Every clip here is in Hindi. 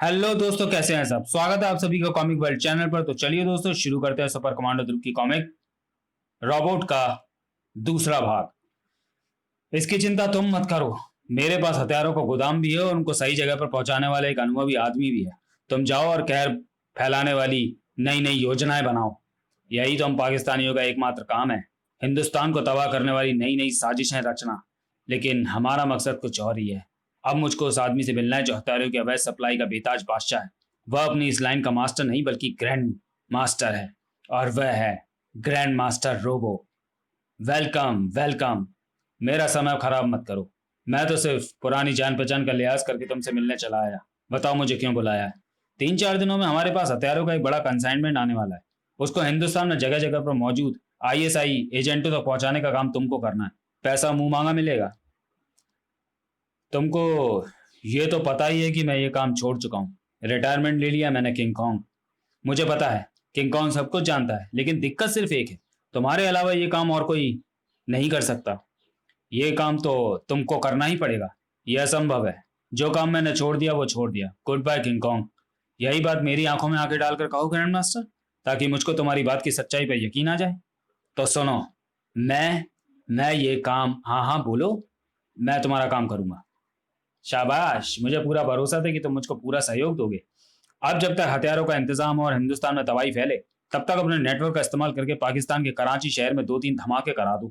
हेलो दोस्तों, कैसे हैं सब। स्वागत है आप सभी का कॉमिक वर्ल्ड चैनल पर। तो चलिए दोस्तों, शुरू करते हैं सुपर कमांडो ध्रुव की कॉमिक रोबोट का दूसरा भाग। इसकी चिंता तुम मत करो, मेरे पास हथियारों का गोदाम भी है और उनको सही जगह पर पहुंचाने वाला एक अनुभवी आदमी भी है। तुम जाओ और कहर फैलाने वाली नई नई योजनाएं बनाओ। यही तो हम पाकिस्तानियों का एकमात्र काम है, हिंदुस्तान को तबाह करने वाली नई नई साजिशें रचना। लेकिन हमारा मकसद कुछ और ही है। अब मुझको उस आदमी से मिलना है जो हथियारों की अवैध सप्लाई का बेताज बादशाह है। वह अपनी इस लाइन का मास्टर नहीं बल्कि ग्रैंड मास्टर है, और वह है grand master robo. Welcome welcome. मेरा समय खराब मत करो, मैं तो सिर्फ पुरानी जान पहचान का लिहाज करके तुमसे मिलने चला आया। बताओ मुझे क्यों बुलाया है। 3-4 दिनों में हमारे पास हथियारों का एक बड़ा कंसाइनमेंट आने वाला है। उसको हिंदुस्तान में जगह जगह पर मौजूद आईएसआई एजेंटों तक पहुंचाने का काम तुमको करना है। पैसा मुंह मांगा मिलेगा। तुमको ये तो पता ही है कि मैं ये काम छोड़ चुका हूँ। रिटायरमेंट ले लिया मैंने किंग कॉन्ग। मुझे पता है किंग कॉन्ग सब कुछ जानता है, लेकिन दिक्कत सिर्फ एक है, तुम्हारे अलावा ये काम और कोई नहीं कर सकता। ये काम तो तुमको करना ही पड़ेगा। यह असंभव है। जो काम मैंने छोड़ दिया वो छोड़ दिया। Good bye King Kong. यही बात मेरी आंखों में आंखें डालकर कहो ग्रैंड मास्टर, ताकि मुझको तुम्हारी बात की सच्चाई पर यकीन आ जाए। तो सुनो, मैं ये काम, हाँ हाँ बोलो, मैं तुम्हारा काम करूंगा। शाबाश, मुझे पूरा भरोसा था कि तुम मुझको पूरा सहयोग दोगे। अब जब तक हथियारों का इंतजाम हो और हिंदुस्तान में तबाही फैले, तब तक अपने नेटवर्क का इस्तेमाल करके पाकिस्तान के कराची शहर में 2-3 धमाके करा दो,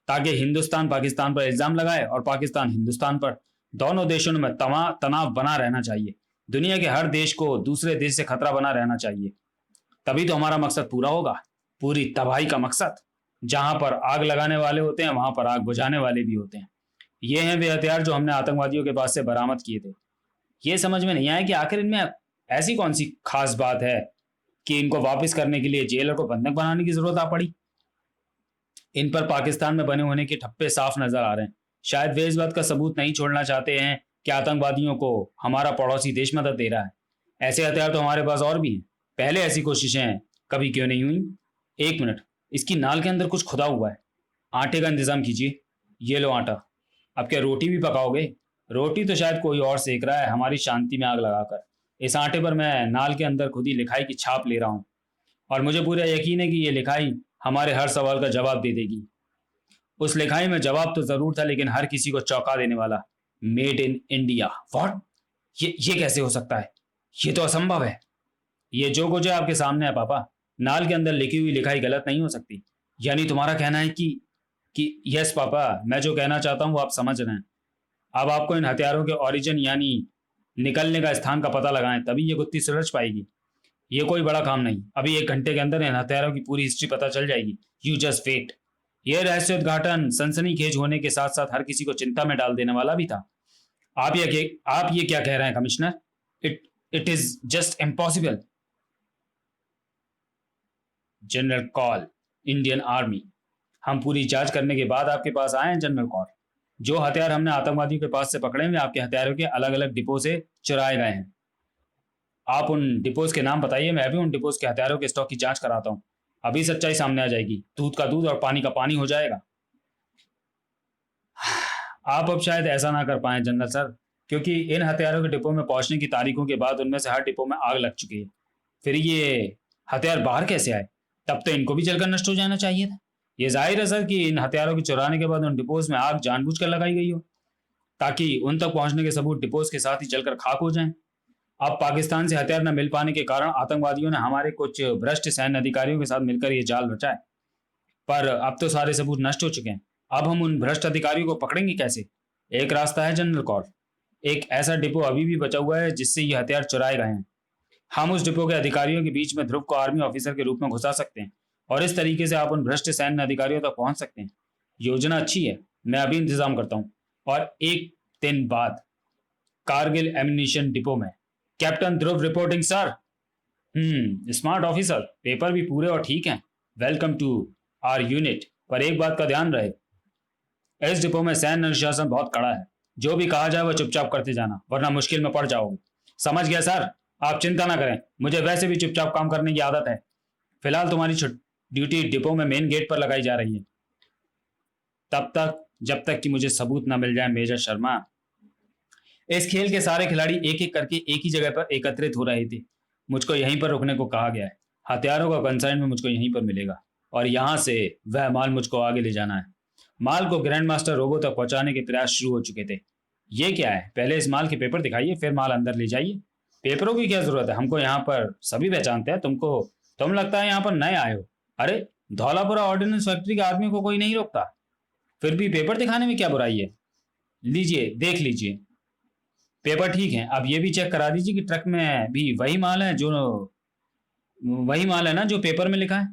ताकि हिंदुस्तान पाकिस्तान पर इल्जाम लगाए और पाकिस्तान हिंदुस्तान पर। दोनों देशों में तनाव बना रहना चाहिए। दुनिया के हर देश को दूसरे देश से खतरा बना रहना चाहिए। तभी तो हमारा मकसद पूरा होगा, पूरी तबाही का मकसद। जहां पर आग लगाने वाले होते हैं वहां पर आग बुझाने वाले भी होते हैं। ये हैं वे हथियार जो हमने आतंकवादियों के पास से बरामद किए थे। ये समझ में नहीं आया कि आखिर इनमें ऐसी कौन सी खास बात है कि इनको वापस करने के लिए जेलर को बंधक बनाने की जरूरत आ पड़ी। इन पर पाकिस्तान में बने होने के ठप्पे साफ नजर आ रहे हैं। शायद वे इस बात का सबूत नहीं छोड़ना चाहते हैं कि आतंकवादियों को हमारा पड़ोसी देश मदद दे रहा है। ऐसे हथियार तो हमारे पास और भी हैं। पहले ऐसी कोशिशें कभी क्यों नहीं हुई। एक मिनट, इसकी नाल के अंदर कुछ खुदा हुआ है। आटे का इंतजाम कीजिए। ये लो आटा। अब क्या रोटी भी पकाओगे। रोटी तो शायद कोई और सेक रहा है हमारी शांति में आग लगाकर। इस आटे पर मैं नाल के अंदर खुद ही लिखाई की छाप ले रहा हूँ, और मुझे पूरा यकीन है कि ये लिखाई हमारे हर सवाल का जवाब दे देगी। उस लिखाई में जवाब तो जरूर था, लेकिन हर किसी को चौंका देने वाला। Made in India. व्हाट? ये कैसे हो सकता है। ये तो असंभव है। ये जो कुछ है आपके सामने है पापा। नाल के अंदर लिखी हुई लिखाई गलत नहीं हो सकती। यानी तुम्हारा कहना है कि यस पापा, मैं जो कहना चाहता हूँ वो आप समझ रहे हैं। अब आपको इन हथियारों के ओरिजिन यानी निकलने का स्थान का पता लगाएं, तभी ये गुत्थी सुलझ पाएगी। ये कोई बड़ा काम नहीं, अभी 1 घंटे के अंदर इन हथियारों की पूरी हिस्ट्री पता चल जाएगी। You just wait. यह रहस्य उद्घाटन सनसनीखेज होने के साथ साथ हर किसी को चिंता में डाल देने वाला भी था। आप ये क्या कह रहे हैं commissioner. It it is just impossible. General call, Indian army. हम पूरी जांच करने के बाद आपके पास आए हैं जनरल कौर। जो हथियार हमने आतंकवादियों के पास से पकड़े हुए आपके हथियारों के अलग अलग डिपो से चुराए गए हैं। आप उन डिपोज के नाम बताइए, मैं भी उन डिपोज के हथियारों के स्टॉक की जांच कराता हूँ। अभी सच्चाई सामने आ जाएगी, दूध का दूध और पानी का पानी हो जाएगा। आप अब शायद ऐसा ना कर पाए जनरल सर, क्योंकि इन हथियारों के डिपो में पहुंचने की तारीखों के बाद उनमें से हर डिपो में आग लग चुकी है। फिर ये हथियार बाहर कैसे आए। तब तो इनको भी जलकर नष्ट हो जाना चाहिए था। ये जाहिर है सर कि इन हथियारों के चुराने के बाद उन डिपोज में आग जानबूझकर लगाई गई हो, ताकि उन तक पहुंचने के सबूत डिपोज के साथ ही जलकर खाक हो जाएं। अब पाकिस्तान से हथियार न मिल पाने के कारण आतंकवादियों ने हमारे कुछ भ्रष्ट सैन्य अधिकारियों के साथ मिलकर ये जाल रचा है। पर अब तो सारे सबूत नष्ट हो चुके हैं। अब हम उन भ्रष्ट अधिकारियों को पकड़ेंगे कैसे। एक रास्ता है जनरल कौर। एक ऐसा डिपो अभी भी बचा हुआ है जिससे ये हथियार चुराए गए हैं। हम उस डिपो के अधिकारियों के बीच में ध्रुव को आर्मी ऑफिसर के रूप में घुसा सकते हैं, और इस तरीके से आप उन भ्रष्ट सैन्य अधिकारियों तक पहुंच सकते हैं। योजना अच्छी है, मैं अभी इंतजाम करता हूँ। और 1 दिन बाद कारगिल एम्यूनिशन डिपो में। Captain Dhruv reporting sir. Smart officer, paper भी पूरे और ठीक हैं। Welcome to our unit. पर एक बात का ध्यान रहे, इस डिपो में सैन्य अनुशासन बहुत कड़ा है। जो भी कहा जाए वो चुपचाप करते जाना, वरना मुश्किल में पड़ जाओगे। समझ गया सर। आप चिंता ना करें, मुझे वैसे भी चुपचाप काम करने की आदत है। फिलहाल तुम्हारी ड्यूटी डिपो में मेन गेट पर लगाई जा रही है, तब तक जब तक कि मुझे सबूत न मिल जाए मेजर शर्मा। इस खेल के सारे खिलाड़ी एक एक करके एक ही जगह पर एकत्रित हो रहे थे। मुझको यहीं पर रुकने को कहा गया है। हथियारों का कंसाइनमेंट मुझको यहीं पर मिलेगा और यहाँ से वह माल मुझको आगे ले जाना है। माल को ग्रैंड मास्टर रोबो तक पहुंचाने के प्रयास शुरू हो चुके थे। ये क्या है? पहले इस माल के पेपर दिखाइए, फिर माल अंदर ले जाइए। पेपरों की क्या जरूरत है? हमको यहाँ पर सभी पहचानते हैं। तुम लगता है यहाँ पर नए आए हो। अरे, धौलापुरा ऑर्डिनेंस फैक्ट्री के आदमी को कोई नहीं रोकता। फिर भी पेपर दिखाने में क्या बुराई है? लीजिए, देख लीजिए, पेपर ठीक है। अब ये भी चेक करा दीजिए कि ट्रक में भी वही माल है ना जो पेपर में लिखा है।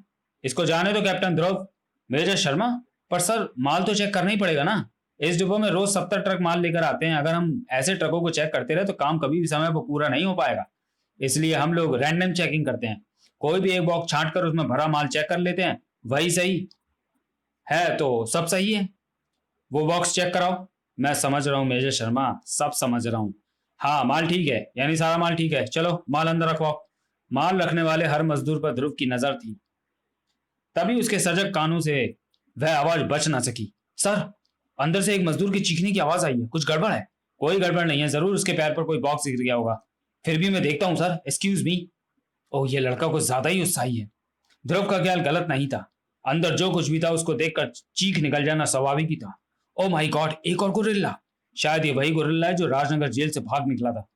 इसको जाने दो कैप्टन ध्रुव। मेजर शर्मा, पर सर माल तो चेक करना ही पड़ेगा ना। इस डिपो में रोज 70 ट्रक माल लेकर आते हैं। अगर हम ऐसे ट्रकों को चेक करते रहे तो काम कभी भी समय पर पूरा नहीं हो पाएगा। इसलिए हम लोग रैंडम चेकिंग करते हैं। कोई भी एक बॉक्स छांट कर उसमें भरा माल चेक कर लेते हैं। वही सही है तो सब सही है। वो बॉक्स चेक कराओ। मैं समझ रहा हूँ मेजर शर्मा, सब समझ रहा हूँ। हाँ, माल ठीक है, यानी सारा माल ठीक है। चलो माल अंदर रखवाओ। माल रखने वाले हर मजदूर पर ध्रुव की नजर थी। तभी उसके सजग कानों से वह आवाज बच ना सकी। सर, अंदर से एक मजदूर की चीखने की आवाज आई है। कुछ गड़बड़ है? कोई गड़बड़ नहीं है, जरूर उसके पैर पर कोई बॉक्स गिर गया होगा। फिर भी मैं देखता हूँ सर, एक्सक्यूज मी। ओह, ये लड़का कुछ ज्यादा ही उत्साही है। ध्रुव का ख्याल गलत नहीं था। अंदर जो कुछ भी था उसको देखकर चीख निकल जाना स्वाभाविक ही था। ओ माय गॉड, एक और गोरिल्ला। शायद ये वही गोरिल्ला है जो राजनगर जेल से भाग निकला था।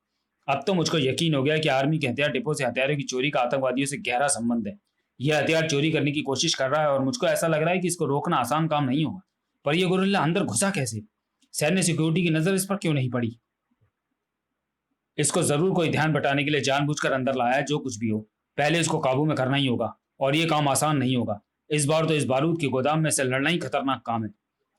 अब तो मुझको यकीन हो गया कि आर्मी के हथियार डिपो से हथियारों की चोरी का आतंकवादियों से गहरा संबंध है। यह हथियार चोरी करने की कोशिश कर रहा है और मुझको ऐसा लग रहा है कि इसको रोकना आसान काम नहीं होगा। पर यह गोरिल्ला अंदर घुसा कैसे? सैन्य सिक्योरिटी की नजर इस पर क्यों नहीं पड़ी? इसको जरूर कोई ध्यान बटाने के लिए जानबूझकर अंदर लाया है। जो कुछ भी हो, पहले इसको काबू में करना ही होगा और ये काम आसान नहीं होगा। इस बार तो इस बारूद के गोदाम में से लड़ना ही खतरनाक काम है।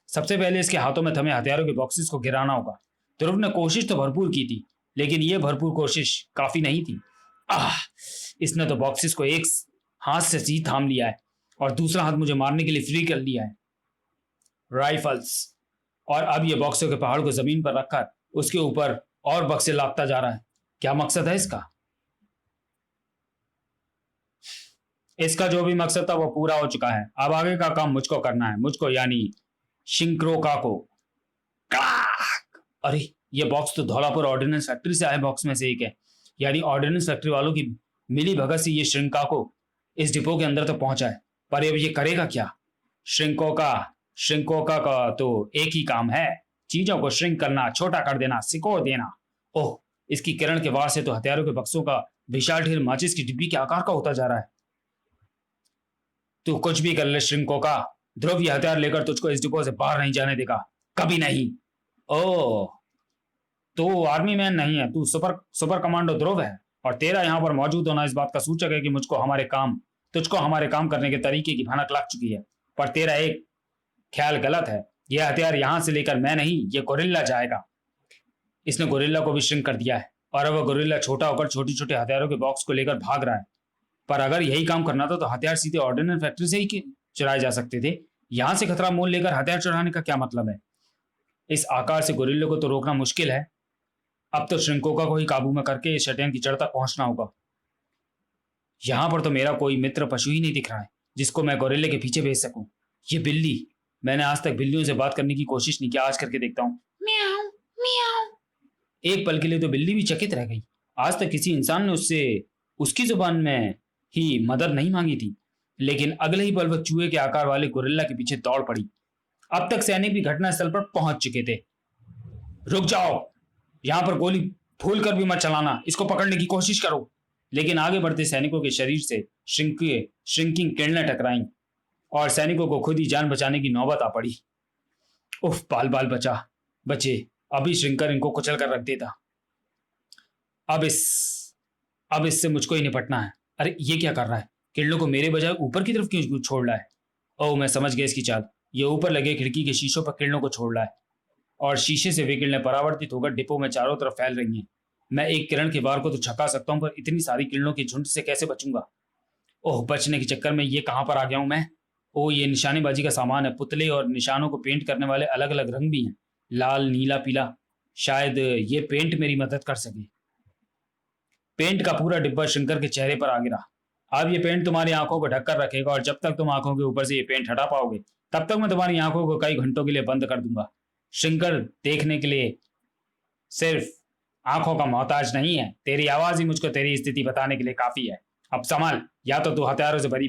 सबसे पहले इसके हाथों में थमे हथियारों के बॉक्सेस को गिराना होगा। ध्रुव ने कोशिश तो भरपूर की थी, लेकिन यह भरपूर कोशिश काफी नहीं थी। आह, इसने तो बॉक्सेस को एक हाथ से सी थाम लिया है और दूसरा हाथ मुझे मारने के लिए फ्री कर लिया है। राइफल्स। और अब ये बॉक्सों के पहाड़ को जमीन पर रखकर उसके ऊपर और बक्से लादता जा रहा है। क्या मकसद है इसका? इसका जो भी मकसद था वो पूरा हो चुका है। अब आगे का काम मुझको करना है। मुझको यानी शिंक्रोका को। अरे, ये बॉक्स तो धौलापुर ऑर्डिनेंस फैक्ट्री से आए बॉक्स में से एक है। यानी ऑर्डिनेंस फैक्ट्री वालों की मिली भगत से ये श्रिंका को इस डिपो के अंदर तक पहुंचा है। पर अब ये करेगा क्या? श्रिंकोका श्रिंकोका का तो एक ही काम है, चीजों को श्रिंक करना, छोटा कर देना, सिकोड़ देना। ओह, इसकी किरण के वार से तो हथियारों के बक्सों का विशाल ढेर माचिस की डिब्बी के आकार का होता जा रहा है। तू कुछ भी कर ले श्रिंकोका, ध्रुव ये हथियार लेकर तुझको इस डिपो से बाहर नहीं जाने देगा, कभी नहीं। ओह, तू आर्मी मैन नहीं है, तू सुपर सुपर कमांडो ध्रुव है। और तेरा यहाँ पर मौजूद होना इस बात का सूचक है कि तुझको हमारे काम करने के तरीके की भनक लग चुकी है। पर तेरा एक ख्याल गलत है। यह हथियार यहां से लेकर मैं नहीं, ये गोरिल्ला जाएगा। इसने गोरिल्ला को भी श्रिंक कर दिया है और अब वह गोरिल्ला छोटा होकर छोटे छोटे हथियारों के बॉक्स को लेकर भाग रहा है। पर अगर यही काम करना था तो हथियार सीधे ऑर्डिनेंस फैक्ट्री से ही चुराए जा सकते थे। यहां से खतरा मोल लेकर हथियार चुराने का क्या मतलब है? इस आकार से गोरिल्ले को तो रोकना मुश्किल है। अब तो श्रिंकोका को ही काबू में करके इस शटैन की जड़ तक पहुंचना होगा। यहां पर तो मेरा कोई मित्र पशु ही नहीं दिख रहा है जिसको मैं गोरिल्ले के पीछे भेज सकूं। ये बिल्ली, मैंने आज तक बिल्लियों से बात करने की कोशिश नहीं की, आज करके देखता हूँ। म्याऊं, म्याऊं। एक पल के लिए तो बिल्ली भी चकित रह गई। आज तक किसी इंसान ने उससे उसकी जुबान में ही मदद नहीं मांगी थी, लेकिन अगले ही पल वह चूहे के आकार वाले गोरिल्ला के पीछे दौड़ पड़ी। अब तक सैनिक भी घटनास्थल पर पहुंच चुके थे। रुक जाओ, यहां पर गोली भूल कर भी मत चलाना, इसको पकड़ने की कोशिश करो। लेकिन आगे बढ़ते सैनिकों के शरीर से श्रिंकिंग किरणें टकराईं और सैनिकों को खुद ही जान बचाने की नौबत आ पड़ी। उफ, बाल बाल बचे, अभी श्रिंकर इनको कुचल कर रख देता। अब इससे मुझको ही निपटना है। अरे, ये क्या कर रहा है? किरणों को मेरे बजाय ऊपर की तरफ क्यों छोड़ रहा है? ओह, मैं समझ गया इसकी चाल। ये ऊपर लगे खिड़की के शीशों पर किरणों को छोड़ रहा है और शीशे से वे किरणें परावर्तित होकर डिपो में चारों तरफ फैल रही हैं। मैं एक किरण के वार को तो छका सकता हूं, पर इतनी सारी किरणों के झुंड से कैसे बचूंगा? ओह, बचने के चक्कर में ये कहां पर आ गया हूं मैं? ओह, ये निशानेबाजी का सामान है। पुतले और निशानों को पेंट करने वाले अलग अलग रंग भी हैं, लाल, नीला, पीला। शायद ये पेंट मेरी मदद कर सके। पेंट का पूरा डिब्बा शंकर के चेहरे पर आ गिरा। अब ये पेंट तुम्हारी आंखों को ढककर रखेगा और जब तक तुम आंखों के ऊपर से ये पेंट हटा पाओगे तब तक मैं तुम्हारी आंखों को कई घंटों के लिए बंद कर दूंगा। शंकर देखने के लिए सिर्फ आंखों का मोहताज नहीं है, तेरी आवाज ही मुझको तेरी स्थिति बताने के लिए काफी है। अब संभल, या तो तू हथियारों से भरी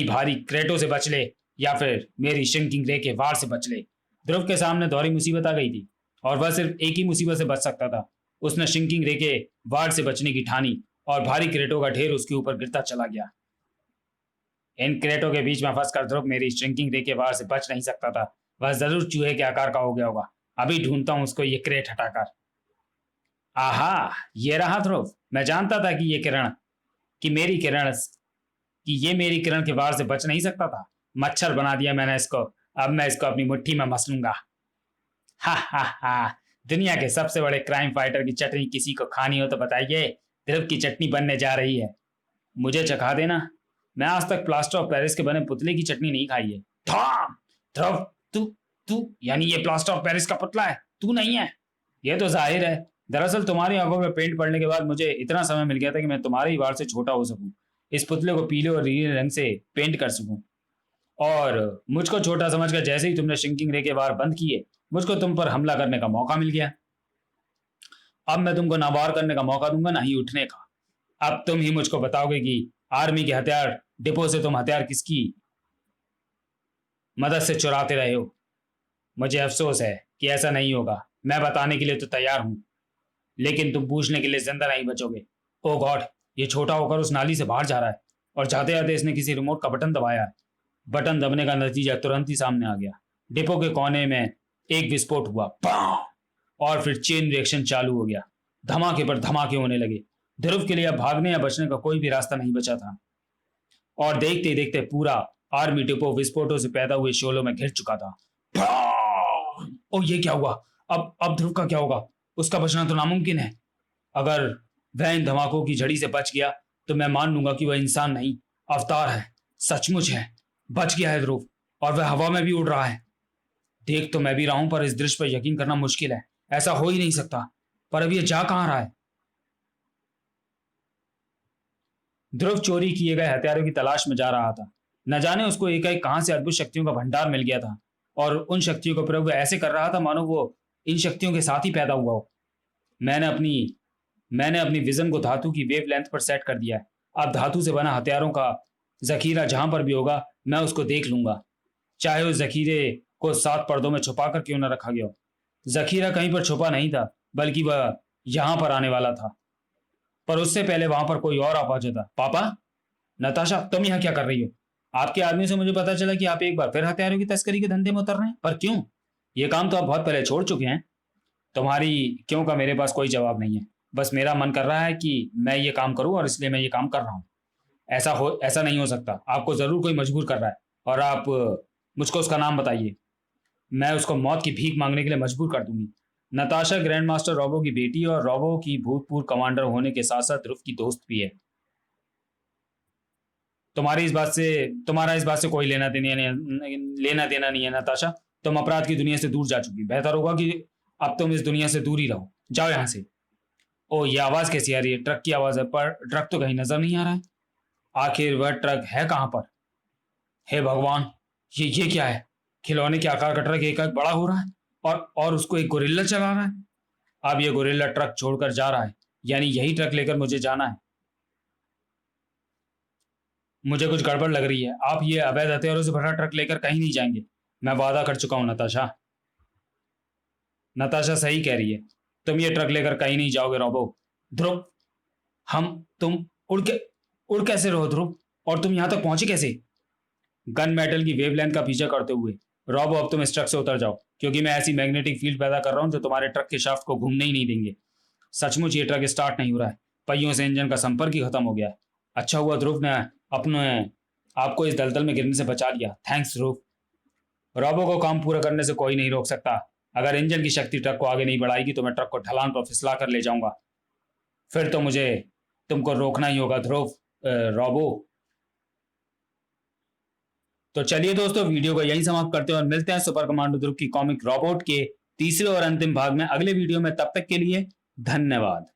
भारी क्रेटों से बच ले, या फिर मेरी श्रिंकिंग रे के वार से बच ले। ध्रुव के सामने दोहरी मुसीबत आ गई थी और वह सिर्फ एक ही मुसीबत से बच सकता था। उसने श्रिंकिंग रे के वार से बचने की ठानी और भारी क्रेटों का ढेर उसके ऊपर गिरता चला गया। इन क्रेटों के बीच में फंसकर ध्रुव मेरी श्रिंकिंग रे के वार से बच नहीं सकता था। वह जरूर चूहे के आकार का हो गया होगा। अभी ढूंढता हूं उसको ये क्रेट हटाकर। आहा, ये रहा ध्रुव। मैं जानता था कि ये मेरी किरण के वार से बच नहीं सकता था। मच्छर बना दिया मैंने इसको। अब मैं इसको अपनी मुट्ठी में मस लूंगा। हा हा हा, दुनिया के सबसे बड़े क्राइम फाइटर की चटनी किसी को खानी हो तो बताइए। ध्रुव की चटनी बनने जा रही है, मुझे चखा देना। मैं आज तक प्लास्टर ऑफ पेरिस के बने पुतले की चटनी नहीं खाई है। ध्रुव, तू तू यानी ये प्लास्टर ऑफ पेरिस का पुतला है, तू नहीं है? ये तो जाहिर है। दरअसल तुम्हारी आंखों में पेंट पड़ने के बाद मुझे इतना समय मिल गया था कि मैं तुम्हारे ही वार से छोटा हो सकूं, इस पुतले को पीले और नीले रंग से पेंट कर सकूं। और मुझको छोटा समझकर जैसे ही तुमने श्रिंकिंग रे के वार बंद किए, मुझको तुम पर हमला करने का मौका मिल गया। अब मैं तुमको ना वार करने का मौका दूंगा, ना ही उठने का। अब तुम ही मुझको बताओगे कि आर्मी के हथियार डिपो से तुम हथियार किसकी मदद से चुराते रहे हो। मुझे अफसोस है कि ऐसा नहीं होगा। मैं बताने के लिए तो तैयार हूं, लेकिन तुम पूछने के लिए जिंदा नहीं बचोगे। ओ गॉड, ये छोटा होकर उस नाली से बाहर जा रहा है और जाते जाते इसने किसी रिमोट का बटन दबाया है। बटन दबने का नतीजा तुरंत ही सामने आ गया। डिपो के कोने में एक विस्फोट हुआ, और फिर चेन रिएक्शन चालू हो गया। धमाके पर धमाके होने लगे। ध्रुव के लिए अब भागने या बचने का कोई भी रास्ता नहीं बचा था और देखते देखते पूरा आर्मी डिपो विस्फोटों से पैदा हुए शोलों में घिर चुका था। ओ, ये क्या हुआ? अब ध्रुव का क्या होगा? उसका बचना तो नामुमकिन है। अगर वह इन धमाकों की झड़ी से बच गया तो मैं मान लूंगा कि वह इंसान नहीं, अवतार है। सचमुच है, बच गया है ध्रुव, और वह हवा में भी उड़ रहा है। देख तो मैं भी रहा हूं, पर इस दृश्य पर यकीन करना मुश्किल है। ऐसा हो ही नहीं सकता। पर अब यह जा कहां रहा है? ध्रुव चोरी किए गए हथियारों की तलाश में जा रहा था। न जाने उसको एकाएक कहां से अद्भुत शक्तियों का भंडार मिल गया था, और उन शक्तियों का प्रयोग वह ऐसे कर रहा था मानो वो इन शक्तियों के साथ ही पैदा हुआ हो। मैंने अपनी विजन को धातु की वेव लेंथ पर सेट कर दिया है। अब धातु से बना हथियारों का जखीरा जहां पर भी होगा, मैं उसको देख लूंगा, चाहे उस जखीरे को 7 पर्दों में छुपा कर क्यों न रखा गया हो। जखीरा कहीं पर छुपा नहीं था, बल्कि वह यहां पर आने वाला था। पर उससे पहले वहां पर कोई और आ पहुंचा था। पापा, नताशा, तुम यहाँ क्या कर रही हो? आपके आदमी से मुझे पता चला कि आप एक बार फिर हथियारों की तस्करी के धंधे में उतर रहे हैं। पर क्यों? ये काम तो आप बहुत पहले छोड़ चुके हैं। तुम्हारी क्यों का मेरे पास कोई जवाब नहीं है। बस मेरा मन कर रहा है कि मैं ये काम करूं, और इसलिए मैं ये काम कर रहा हूं। ऐसा नहीं हो सकता। आपको जरूर कोई मजबूर कर रहा है, और आप मुझको उसका नाम बताइए। मैं उसको मौत की भीख मांगने के लिए मजबूर कर दूंगी। नताशा ग्रैंड मास्टर रॉबो की बेटी और रॉबो की भूतपूर्व कमांडर होने के साथ साथ ध्रुव की दोस्त भी है। तुम्हारा इस बात से कोई लेना देना नहीं है नताशा। तुम अपराध की दुनिया से दूर जा चुकी। बेहतर होगा कि अब तुम इस दुनिया से दूर ही रहो। जाओ यहां से। ओ, ये आवाज कैसी आ रही है? ट्रक की आवाज है, पर ट्रक तो कहीं नजर नहीं आ रहा है। आखिर वह ट्रक है कहां पर? हे भगवान, ये क्या है? खिलौने के आकार का ट्रक एक बड़ा हो रहा है, और उसको एक गोरिल्ला चला रहा है। अब ये गोरिल्ला ट्रक छोड़कर जा रहा है, यानी यही ट्रक लेकर मुझे जाना है। मुझे कुछ गड़बड़ लग रही है। आप ये अवैध हथियारों से भरा ट्रक लेकर कहीं नहीं जाएंगे। मैं वादा कर चुका हूं नताशा। नताशा सही कह रही है। तुम ये ट्रक लेकर कहीं नहीं जाओगे रॉबो। ध्रुव, तुम उड़ कैसे रहो ध्रुव? और तुम यहां तक पहुंचे कैसे? गन मेटल की वेवलेंथ का पीछा करते हुए। रॉबो, अब तुम इस ट्रक से उतर जाओ, क्योंकि मैं ऐसी मैग्नेटिक फील्ड पैदा कर रहा हूं जो तुम्हारे ट्रक के शाफ्ट को घूमने ही नहीं देंगे। सचमुच ये ट्रक स्टार्ट नहीं हो रहा है। पहियों से इंजन का संपर्क ही खत्म हो गया है। अच्छा हुआ ध्रुव ने आपको इस दलदल में गिरने से बचा लिया। थैंक्स ध्रुव। रॉबो को काम पूरा करने से कोई नहीं रोक सकता। अगर इंजन की शक्ति ट्रक को आगे नहीं बढ़ाएगी तो मैं ट्रक को ढलान पर फिसला कर ले जाऊंगा। फिर तो मुझे तुमको रोकना ही होगा ध्रुव, रॉबो। तो चलिए दोस्तों, वीडियो को यहीं समाप्त करते हैं और मिलते हैं सुपर कमांडो ध्रुव की कॉमिक रोबोट के तीसरे और अंतिम भाग में अगले वीडियो में। तब तक के लिए धन्यवाद।